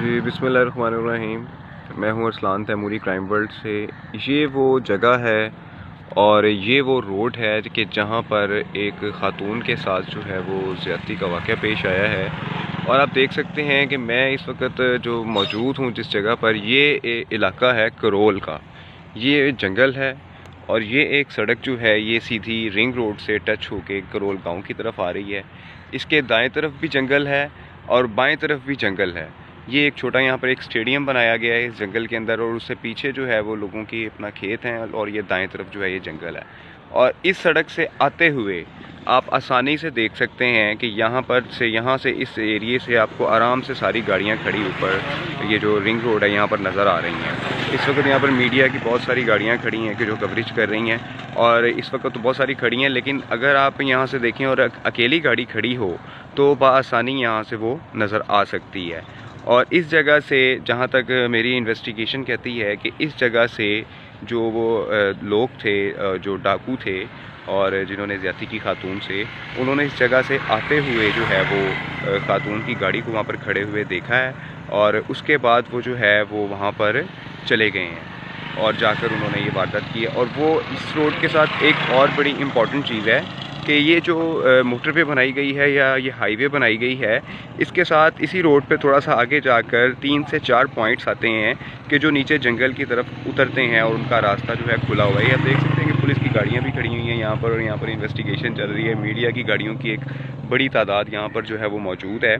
जी बिस्मिल्लाहिर्रहमानिर्रहीम। मैं हूँ अरसलान तैमूरी क्राइम वर्ल्ड से। ये वो जगह है और ये वो रोड है कि जहाँ पर एक ख़ातून के साथ जो है वो ज़्यादती का वाक़या पेश आया है। और आप देख सकते हैं कि मैं इस वक्त जो मौजूद हूँ जिस जगह पर, ये इलाका है करोल का। ये जंगल है और ये एक सड़क जो है ये सीधी रिंग रोड से टच होके करोल गांव की तरफ आ रही है। इसके दाएं तरफ भी जंगल है और बाएं तरफ भी जंगल है। ये एक छोटा यहाँ पर एक स्टेडियम बनाया गया है इस जंगल के अंदर, और उससे पीछे जो है वो लोगों की अपना खेत हैं, और ये दाएं तरफ जो है ये जंगल है। और इस सड़क से आते हुए आप आसानी से देख सकते हैं कि यहाँ से इस एरिए से आपको आराम से सारी गाड़ियाँ खड़ी ऊपर ये जो रिंग रोड है यहाँ पर नज़र आ रही हैं। इस वक्त यहाँ पर मीडिया की बहुत सारी गाड़ियाँ खड़ी हैं कि जो कवरेज कर रही हैं, और इस वक्त तो बहुत सारी खड़ी हैं, लेकिन अगर आप यहाँ से देखें और अकेली गाड़ी खड़ी हो तो बआसानी यहाँ से वो नज़र आ सकती है। और इस जगह से, जहाँ तक मेरी इन्वेस्टिगेशन कहती है कि इस जगह से जो वो लोग थे, जो डाकू थे और जिन्होंने ज़्यादती की खातून से, उन्होंने इस जगह से आते हुए जो है वो खातून की गाड़ी को वहाँ पर खड़े हुए देखा है, और उसके बाद वो जो है वो वहाँ पर चले गए हैं और जाकर उन्होंने ये वारदात की है। और वो इस रोड के साथ एक और बड़ी इम्पॉर्टेंट चीज़ है कि ये जो मोटरवे बनाई गई है या ये हाईवे बनाई गई है, इसके साथ इसी रोड पे थोड़ा सा आगे जाकर 3 से 4 पॉइंट्स आते हैं कि जो नीचे जंगल की तरफ उतरते हैं, और उनका रास्ता जो है खुला हुआ है। आप देख सकते हैं कि पुलिस की गाड़ियाँ भी खड़ी हुई हैं यहाँ पर, और यहाँ पर इन्वेस्टिगेशन चल रही है। मीडिया की गाड़ियों की एक बड़ी तादाद यहाँ पर जो है वो मौजूद है।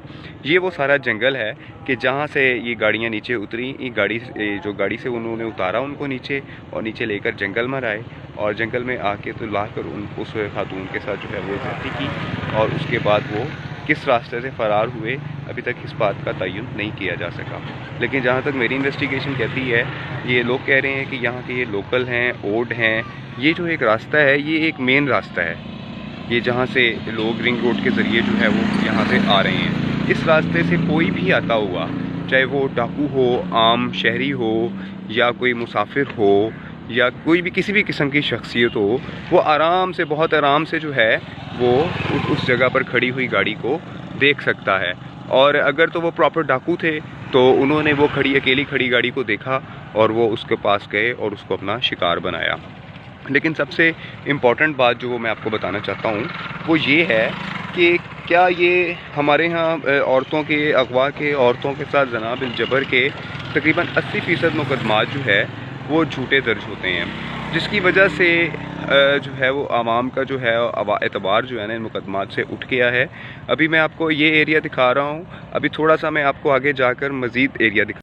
ये वो सारा जंगल है कि जहाँ से ये गाड़ियाँ नीचे उतरी, ये जो गाड़ी से उन्होंने उतारा उनको नीचे, और नीचे लेकर जंगल में आए, और जंगल में आके तो लाकर उस खातून के साथ जो है वो ज़्यादती की, और उसके बाद वो किस रास्ते से फ़रार हुए अभी तक इस बात का तयन नहीं किया जा सका। लेकिन जहाँ तक मेरी इन्वेस्टिगेशन कहती है, ये लोग कह रहे हैं कि यहाँ के ये लोकल हैं, ओड हैं, ये जो एक रास्ता है ये एक मेन रास्ता है, ये जहाँ से लोग रिंग रोड के ज़रिए जो है वो यहाँ से आ रहे हैं। इस रास्ते से कोई भी आता हुआ, चाहे वो डाकू हो, आम शहरी हो, या कोई मुसाफिर हो, या कोई भी किसी भी किस्म की शख्सियत हो, वो आराम से, बहुत आराम से जो है वो उस जगह पर खड़ी हुई गाड़ी को देख सकता है। और अगर तो वो प्रॉपर डाकू थे तो उन्होंने वो अकेली खड़ी गाड़ी को देखा और वो उसके पास गए और उसको अपना शिकार बनाया। लेकिन सबसे इम्पॉर्टेंट बात जो मैं आपको बताना चाहता हूँ वो ये है कि क्या ये हमारे यहाँ औरतों के अगवा के, औरतों के साथ जना बिल जबर के तकरीबन 80% मुकदमात जो है वो झूठे दर्ज होते हैं, जिसकी वजह से जो है वो आवाम का जो है एतबार जो है ना इन मुकदमात से उठ गया है। अभी मैं आपको ये एरिया दिखा रहा हूँ, अभी थोड़ा सा मैं आपको आगे जाकर मज़ीद एरिया दिखा